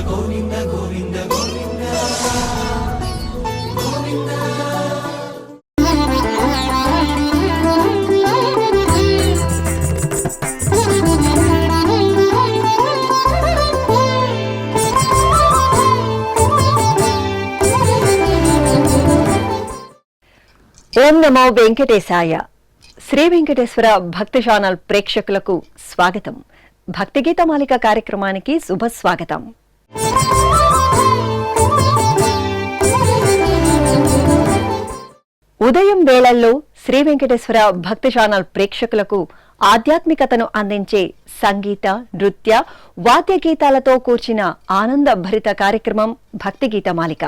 గోవింద గోవింద గోవింద గోవింద. ఓం నమో వెంకటేశాయ. శ్రీ వెంకటేశ్వర భక్తి ఛానల్ ప్రేక్షకులకు స్వాగతం. భక్తి గీతమాలిక కార్యక్రమానికి శుభస్వాగతం. ఉదయం వేళల్లో శ్రీ వెంకటేశ్వర భక్తి ఛానల్ ప్రేక్షకులకు ఆధ్యాత్మికతను అందించే సంగీత, నృత్య, వాద్య గీతాలతో కూర్చిన ఆనందభరిత కార్యక్రమం భక్తి గీతమాలిక.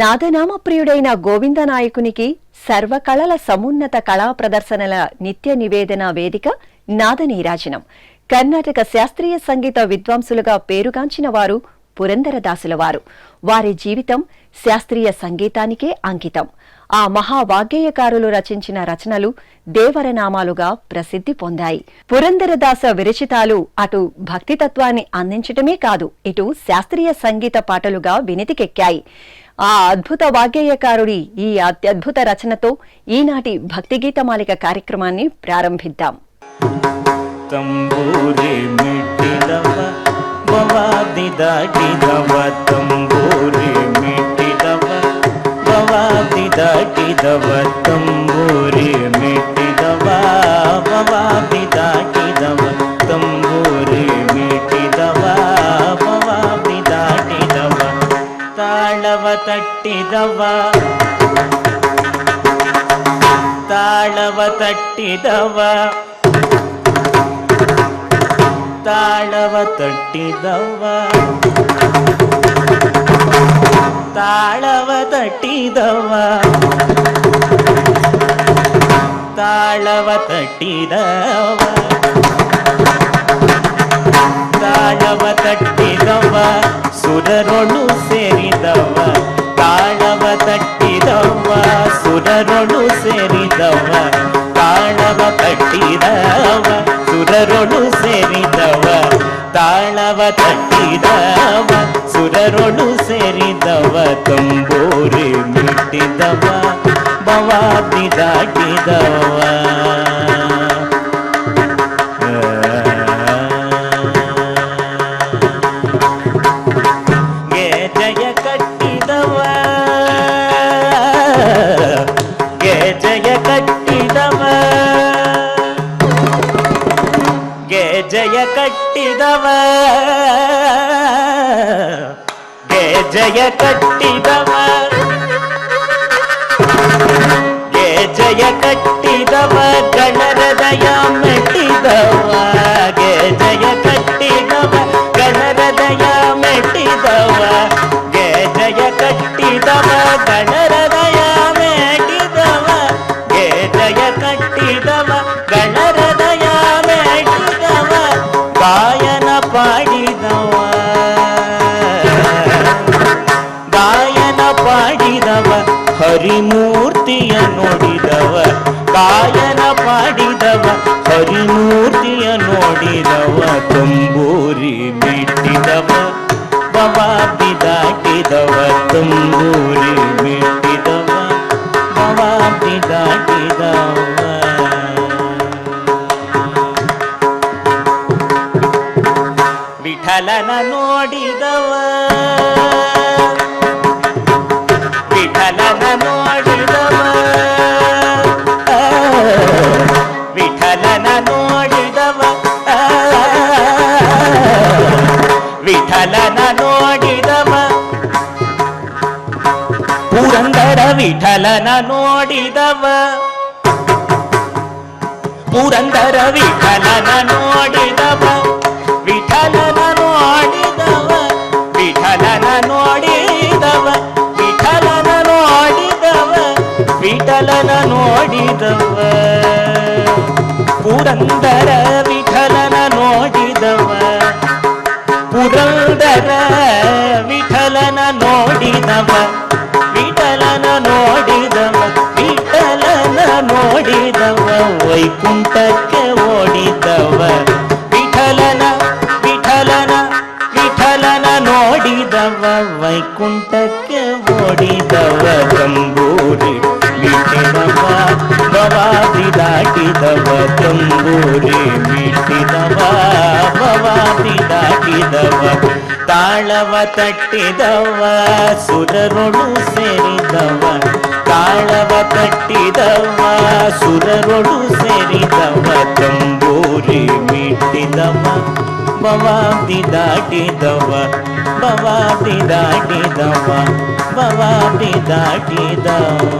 నాదనామ ప్రియుడైన గోవిందనాయకునికి సర్వకళల సమున్నత కళా ప్రదర్శనల నిత్య నివేదన వేదిక నాదనీరాజనం. కర్ణాటక శాస్త్రీయ సంగీత విద్వాంసులుగా పేరుగాంచిన వారు పురందరదాసుల వారు. వారి జీవితం శాస్త్రీయ సంగీతానికే అంకితం. ఆ మహావాగ్గేయకారులు రచించిన రచనలు దేవరనామాలుగా ప్రసిద్ధి పొందాయి. పురందరదాస విరచితాలు అటు భక్తితత్వాన్ని అందించటమే కాదు, ఇటు శాస్త్రీయ సంగీత పాటలుగా వినితికెక్కాయి. ఆ అద్భుత వాగ్గేయకారుడి ఈ అత్యద్భుత రచనతో ఈనాటి భక్తి గీతమాలిక కార్యక్రమాన్ని ప్రారంభిద్దాం. ತಂಬೂರಿ ಮಿಟ್ಟಿದವ ಬವಾದಿ ದಾಟಿದವ ತಂಬೂರಿ ಮಿಟ್ಟಿದವ ಬವಾದಿ ದಾಟಿದವ ತಂಬೂರಿ ಮಿಟ್ಟಿದವ ಬವಾದಿ ದಾಟಿದವ ತಂಬೂರಿ ಮಿಟ್ಟಿದವ ಬವಾದಿ ದಾಟಿದವ ತಾಳವ ತಟ್ಟಿದವ ತಾಳವ ತಟ್ಟಿದವ ತಾಳವ ತಟ್ಟಿದವ ತಾಳವ ತಟ್ಟಿದವ ತಾಳವ ತಟ್ಟಿದವ ತಾಳವ ತಟ್ಟಿದವ ಸುರರೊಳು ಸೇರಿದವ ತಾಳವ ತಟ್ಟಿದವ ಸುರರೊಳು ಸೇರಿದವ ತಾಳವ ತಟ್ಟಿದವ ಸುರರೊಳು ಸೇರಿದವ ತಾಳವ ತಟ್ಟಿದವ ಸುರರೊಳು ಸೇರಿದವ ತಂಬೂರಿ ಮಿಟ್ಟಿದವ ಬವಾದಿ ದಾಟಿದವ ಗೆ ಜಯ ಕಟ್ಟಿದವ ಗೆ ಜಯ ಕಟ್ಟಿದವ ಗೆ ಜಯ ಕಟ್ಟಿದವ ಗೆ ಜಯ ಕಟ್ಟಿದವ ಗೆ ಜಯ ಕಟ್ಟಿದವ ಗಣರದಯ ಮೆಟ್ಟಿದವ ಗೆ ಜಯ ಕಟ್ಟಿದವ ಗಣರದಯ ಮೆಟ್ಟಿದವ ಗೆ ಜಯ ಕಟ್ಟಿದವ ಗಣರದಯ ಮೆಟ್ಟಿದವ ಗೆ ಜಯ ಕಟ್ಟಿದವ ಗಣರದಯ ಗಾಯನ ಪಾಡಿದವ ಗಾಯನ ಪಾಡಿದವ ಹರಿಮೂರ್ತಿಯ ನೋಡಿದವ ಗಾಯನ ಪಾಡಿದವ ಹರಿಮೂರ್ತಿಯ ನೋಡಿದವ ತಂಬೂರಿ ಮಿಟ್ಟಿದವ ಬವಾದಿ ದಾಟಿದವ ತಂಬೂರಿ ಮಿಟ್ಟಿದವ ಬವಾದಿ ದಾಟಿದವ ವಿಠಲನ ನೋಡಿದವ ವಿಠಲನ ನೋಡಿದವ ವಿಠಲನ ನೋಡಿದವ ವಿಠಲನ ನೋಡಿದವ ಪುರಂದರ ವಿಠಲನ ನೋಡಿದವ ಪುರಂದರ ವಿಠಲನ ನೋಡಿದವ ವಿಠಲನ ನೋಡಿದವ ವಿಠಲನ ನೋಡಿದವ ವಿಠಲನ ನೋಡಿದವ ವಿಠಲನ ನೋಡಿದವ ಪುರಂದರ ವಿಠಲನ ನೋಡಿದವ ಪುರಂದರ ವಿಠಲನ ನೋಡಿದವ ವಿಠಲನ ನೋಡಿದವ ವಿಠಲನ ನೋಡಿದವ ವೈಕುಂಠಕ್ಕೆ ಓಡಿದವ ವಿಠಲನ ವಿಠಲನ ವಿಠಲನ ನೋಡಿದವ ವೈಕುಂಠಕ್ಕೆ ಓಡಿದವ ತಂಬೂರಿ ಮೀಟಿದವ ಭವಾದಿ ದಾಟಿದವ ತಂಬೂರಿ ಮೀಟಿದವ ಭವಾದಿ ದಾಟಿದವ ತಾಳವ ತಟ್ಟಿದವ ಸುರರೊಳು ಸೇರಿದವ ತಾಳವ ತಟ್ಟಿದವ ಸುರರೊಳು ಸೇರಿದವ ತಂಬೂರಿ ಮೀಟಿದವ ಭವಾದಿ ದಾಟಿದವ ಭವಾದಿ ದಾಟಿದವ ಭವಾದಿ ದಾಟಿದವ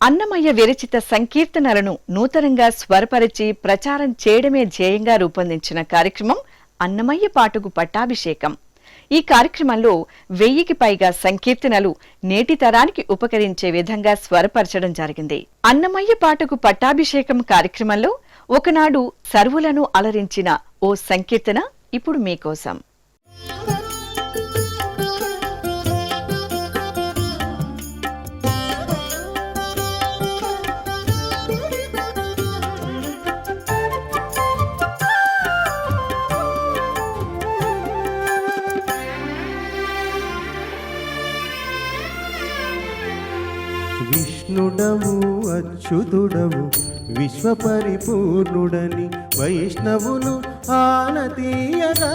అన్నమయ్య విరచిత సంకీర్తనలను నూతనంగా స్వరపరిచి ప్రచారం చేయడమే ధ్యేయంగా రూపొందించిన కార్యక్రమం అన్నమయ్య పాటకు పట్టాభిషేకం. ఈ కార్యక్రమంలో 1000కి పైగా సంకీర్తనలు నేటి తరానికి ఉపకరించే విధంగా స్వరపరచడం జరిగింది. అన్నమయ్య పాటకు పట్టాభిషేకం కార్యక్రమంలో ఒకనాడు సర్వులను అలరించిన ఓ సంకీర్తన ఇప్పుడు మీకోసం. విష్ణుడవు అచ్యుతుడవు విశ్వపరిపూర్ణుడని వైష్ణవులు ఆనతీయగా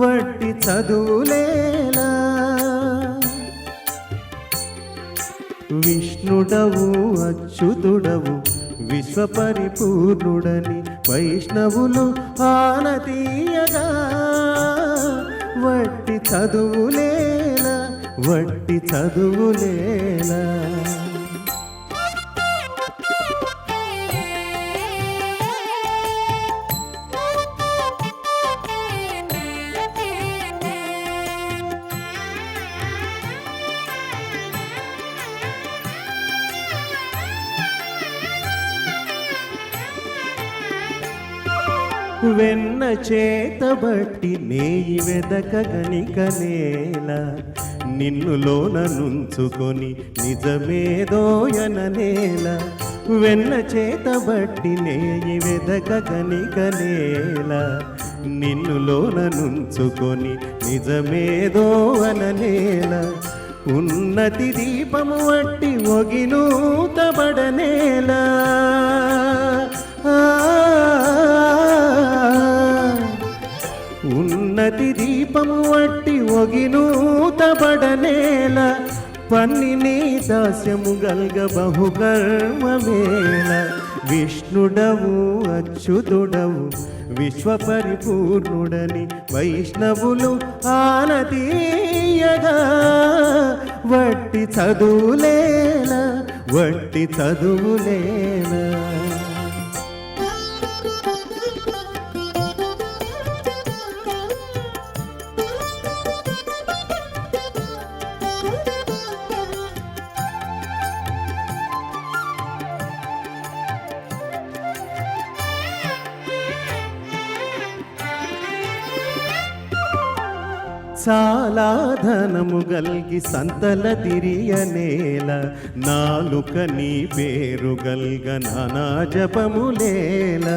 వట్టి చదువులేలా. విష్ణుడవు అచ్యుతుడవు విశ్వపరిపూర్ణుడని వైష్ణవులు ఆనతీయగా వట్టి చదువులేలా వట్టి చదువులేలా. వెన్న చేతబట్టి నేయి వెదకగనికనేలా నిన్నులోన నుంచుకొని నిజమేదోయననేలా. వెన్న చేతబట్టి నేయి వెదకగనికనేలా నిన్నులోన నుంచుకొని నిజమేదో అననేలా. ఉన్నతి దీపము వట్టి ఒగినూతబడనేలా. ఉన్నతి దీపము వట్టి ఒగినూతబడనేల. పన్నిని దాస్యము గల్గ బహుకర్మమేల. విష్ణుడవు అచ్యుతుడవు విశ్వపరిపూర్ణుడని వైష్ణవులు ఆనతీయగా వట్టి చదువులేల వట్టి చదువులేల. చాలా ధనము గల్గి సంతల తిరియనేల. నాలుక నీ పేరు గల్గ నానా జపములేల.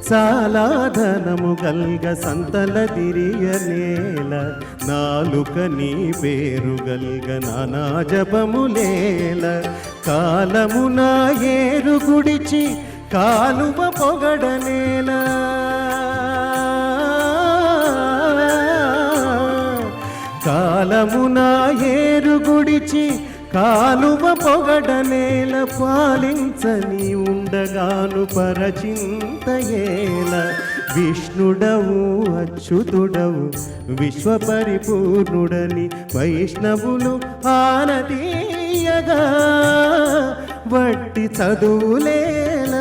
చాలా ధనము గల్గ సంతల తిరియనేల. నాలుక నీ పేరు గల్గ నానా జపములేల. కాలమున ఏరు గుడిచి కాలువ పొగడనేలా. కాలమున ఏరు గుడిచి కాలువ పొగడనేల. పాలించని ఉండగాను పరచింతయేల. విష్ణుడవు అచ్యుతుడవు విశ్వపరిపూర్ణుడని వైష్ణవులు ఆనతీయగా వట్టి చదువులేల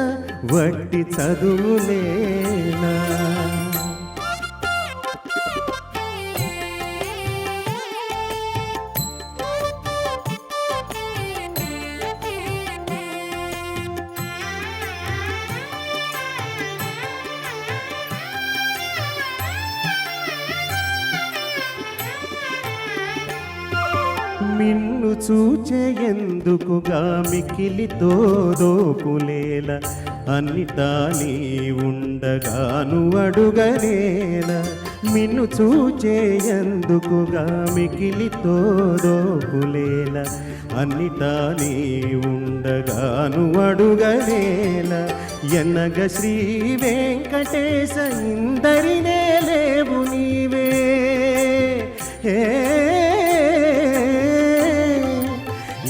వట్టి చదువులేల. మిన్ను చూచే ఎందుకుగా మికిలితో దోపులేల అన్నిటా నీ ఉండగాను అడుగనేల మిన్ను చూచే ఎందుకుగా మికిలితో దోపులేల అన్నిటా నీ ఉండగాను అడుగనేల ఎన్నగ శ్రీ వెంకటేశ ఇందరినే లేవు నీవే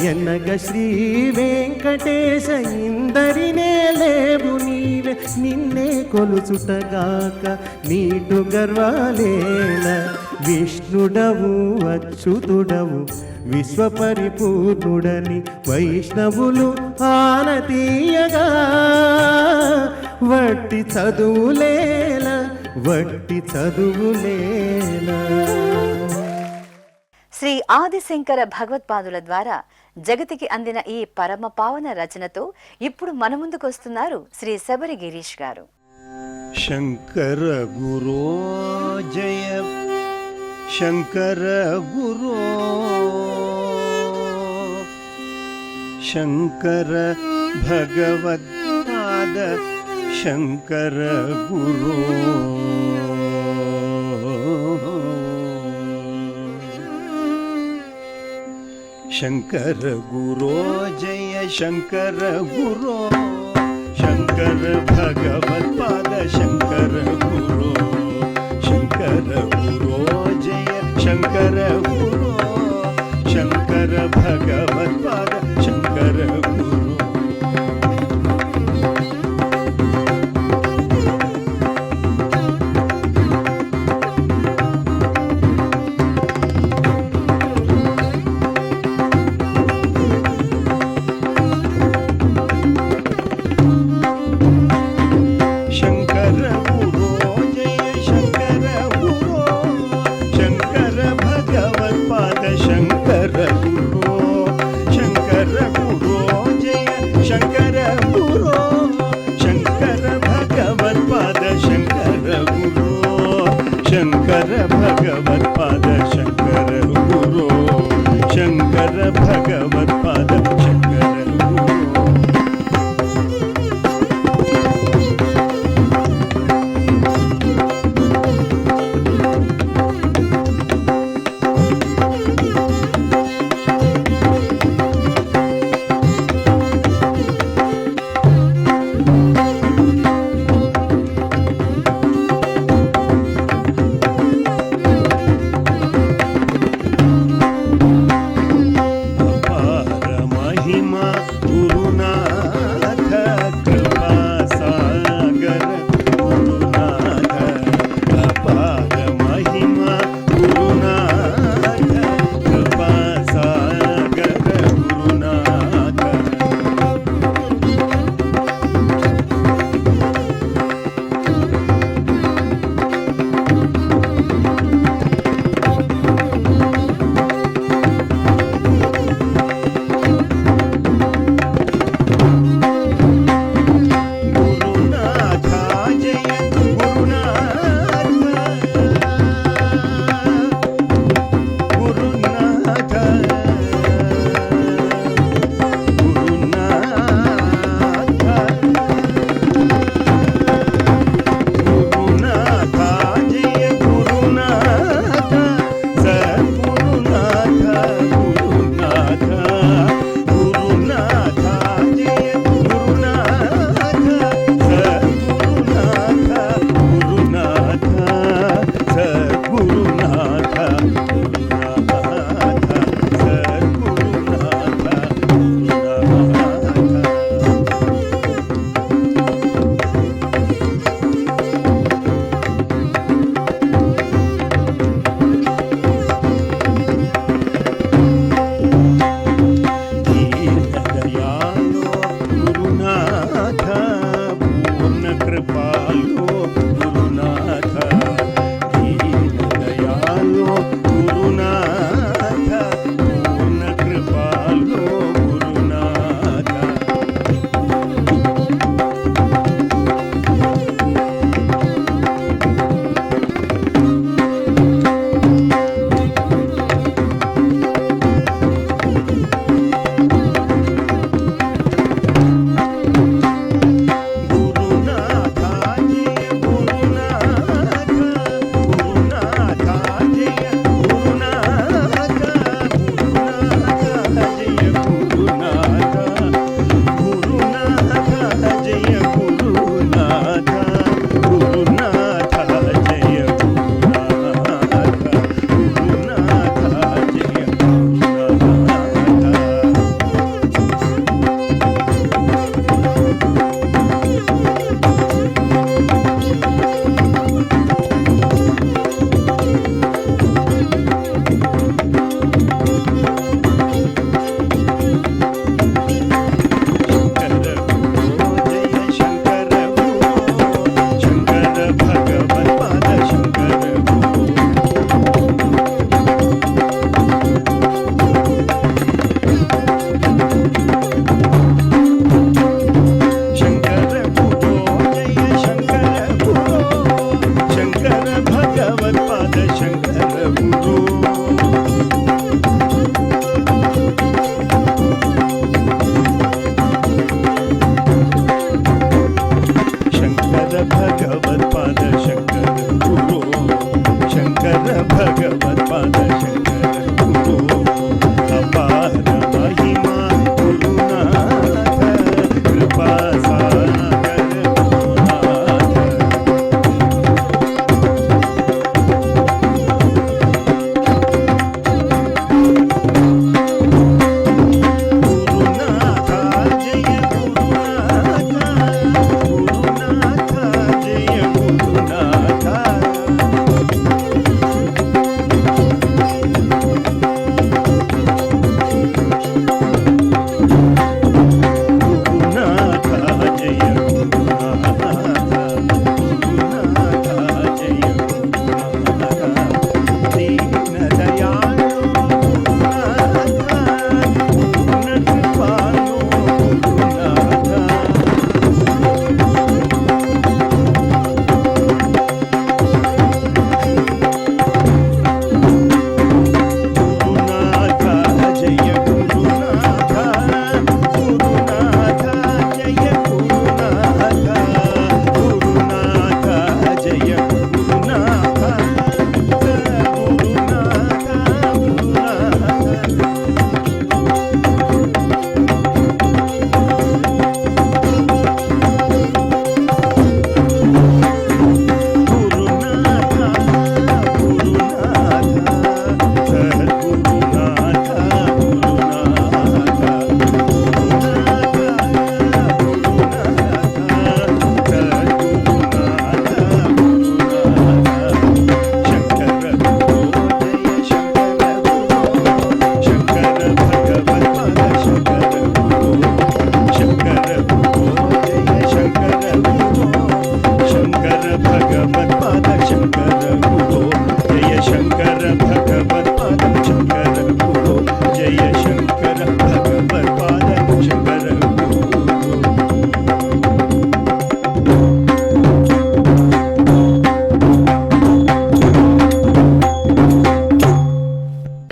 ఎన్నగ శ్రీ వెంకటేశ ఇందరినే లేవు నీవే నిన్నే కొలుచుటగాక నీటు గర్వాలేల విష్ణుడవు అచ్యుతుడవు విశ్వపరిపూర్ణుడని వైష్ణవులు ఆనతీయగా వట్టి చదువులేల వట్టి చదువులేలా. శ్రీ ఆదిశంకర భగవత్పాదుల ద్వారా జగతికి అందిన ఈ పరమ పావన రచనతో ఇప్పుడు మన ముందుకు వస్తున్నారు శ్రీ శబరి గిరీష్ గారు. శంకర గురో జయ శంకర గురో శంకర భగవత్పాద శంకర గురో శంకర గురో జయ శంకర గురో శంకర భగవత్పాద శంకర గురో శంకర గురో జయ శంకర గురో శంకర భగవత్పాద శంకర గురో శంకర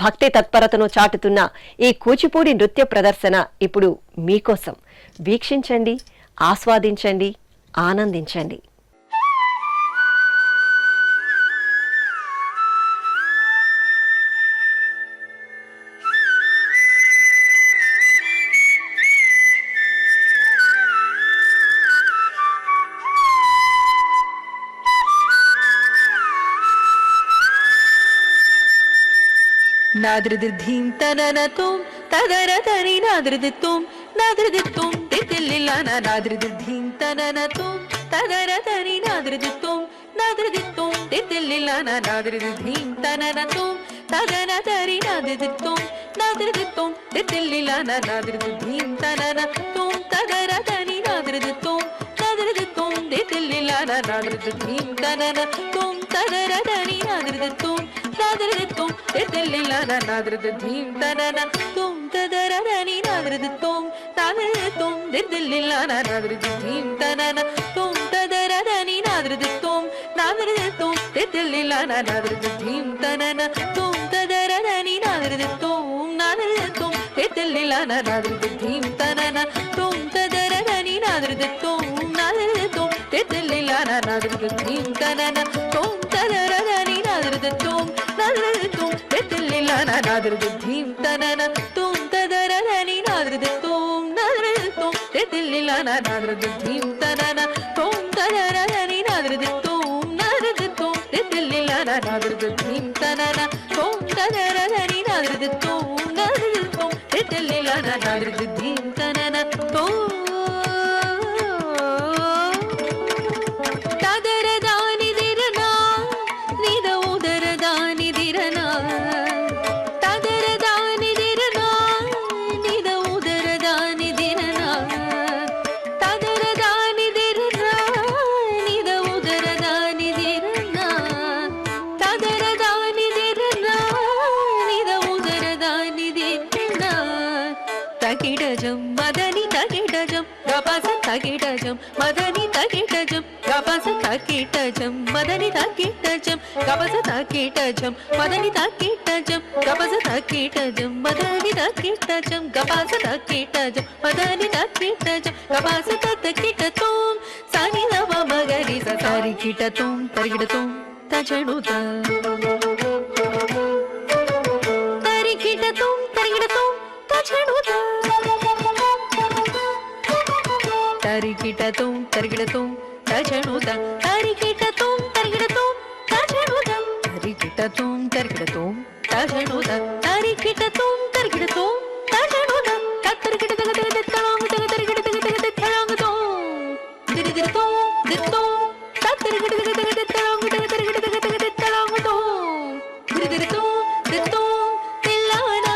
భక్తి తత్పరతను చాటుతున్న ఈ కూచిపూడి నృత్య ప్రదర్శన ఇప్పుడు మీకోసం. వీక్షించండి, ఆస్వాదించండి, ఆనందించండి. నాదృదిధీం తననతుం తదరతరి నాదృదితుం నాదృదితుం తితిల్లిలాన నాదృదిధీం తననతుం తదరతరి నాదృదితుం నాదృదితుం తితిల్లిలాన నాదృదిధీం తననతుం తదరతరి నాదృదితుం నాదృదితుం తితిల్లిలాన నాదృదిధీం తననతుం తదరతరి నాదృదితుం నాదృదితుం తితిల్లిలాన నాదృదిధీం తననతుం తదరతరి నాదృదితుం నాదృదితుం తితిల్లిలాన నాదృదిధీం తననతుం తదరతరి నాదృదితుం నాదృదితుం తితిల్లిలాన నాదృదిధీం తననతుం తదరతరి నాదృదితుం నాదృదితుం తితిల్లిలాన నాదృదిధీం తననతుం తదరతరి నాదృదితుం నాదృదితుం తితిల్లిలాన నాదృదిధీం తననతుం తదరతరి నాదృదితుం నాదృదితుం తితిల్లిలాన నాదృదిధీం తననతుం తదరతరి నాదృదితుం నాదృదితుం తితిల్లిలాన నాదృదిధీం తననతుం తదరతరి నాదృదితుం నాదృదితుం తితిల్లిలాన నాదృదిధీం తననతుం తదరతరి నాదృదితుం నాదృదితుం తితిల్లిలాన నాదృదిధీం తననతుం తదరతరి నాదృదితుం నాదృదితుం తితిల్లిలాన నాదృదిధీం తననతుం తగిడజం మదని తగిడజం గపస తగిడజం మదని తగిడజం గపస తగిడజం మదని తగిడజం గపస తగిడజం మదని తగిడజం గపస తగిడజం మదని తగిడజం గపస తగిడజం మదని తగిడజం గపస తగిడతం సని నవ మగరి సరి కిటతం తరిగిడతం తజణుత తరిగిడతం తరిగిడతం తజణుత తరిగిడతం తరిగిడతం తజణుత తరిగిడతం తరిగిడతం తజణుత తరిగిడతం తరిగిడతం తజణుత తరిగిడతం తరిగిడతం తజణుత తరిగిడతం తరిగిడతం దిరిదిరతం దిరతం తరిగిడతం దిరిదిరతం దిరతం తిల్లాన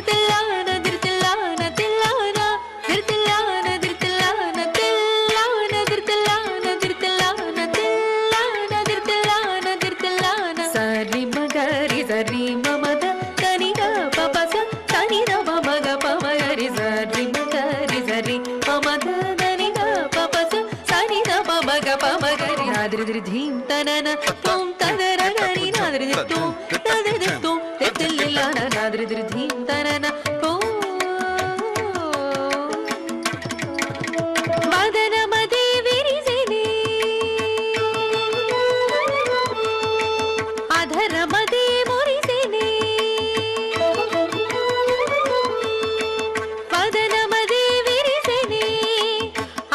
తిల్లాన తిల్లాన తిల్లాన తిల్లాన తిల్లాన తిల్లాన తిల్లాన తిల్లాన తిల్లాన తిల్లాన తిల్లాన సరి మగరి సరి మమద కనిగ పపస కనిద మమగ పమగరి సరి మగరి సరి మమద కనిగ పపస సనిద మమగ పమగరి నాదృదిధీం తనన తుం తదరని నాదృదితుం నాదృదితుం తిల్లిలాన నాదృదిధీం తనన మదన మదే విరిసిని అధర మదే మురిసిని మదన మదే విరిసిని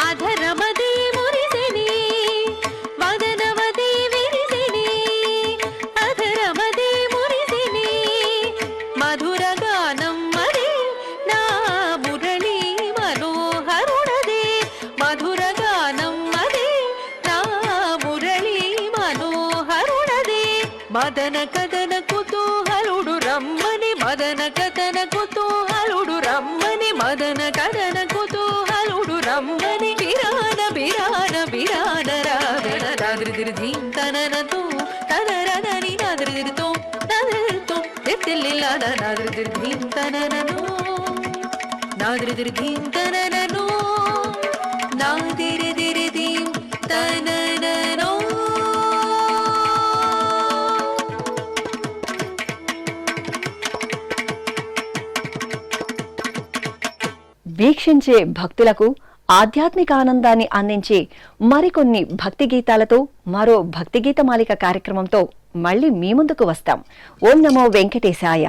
అధర మదే మురిసిని మదన మదే విరిసిని అధర మదే మురిసిని మధుర గానం మదే నా మురళీ మనోహరుణదే మధుర గానం మదే నా మురళీ మనోహరుణదే మదన కదన కుతూహలుడు రమ్మని మదన కదన కుతూహలుడు రమ్మని మదన కదన కుతూహలుడు రమ్మని బిరాన బిరాన బిరాన రావణ నాదృదిధీం తననతు తదరదని నాదృదితో నాదృతో తిల్లిలాన నాదృదిధీం తననను నాదృదిధీం తననను నాదిరిదిరిధీం తననను వీక్షించే భక్తులకు ఆధ్యాత్మిక ఆనందాన్ని అందించే మరికొన్ని భక్తి గీతాలతో మరో భక్తి గీతమాలిక కార్యక్రమంతో మళ్ళీ మీ ముందుకు వస్తాం. ఓం నమో వెంకటేశాయ.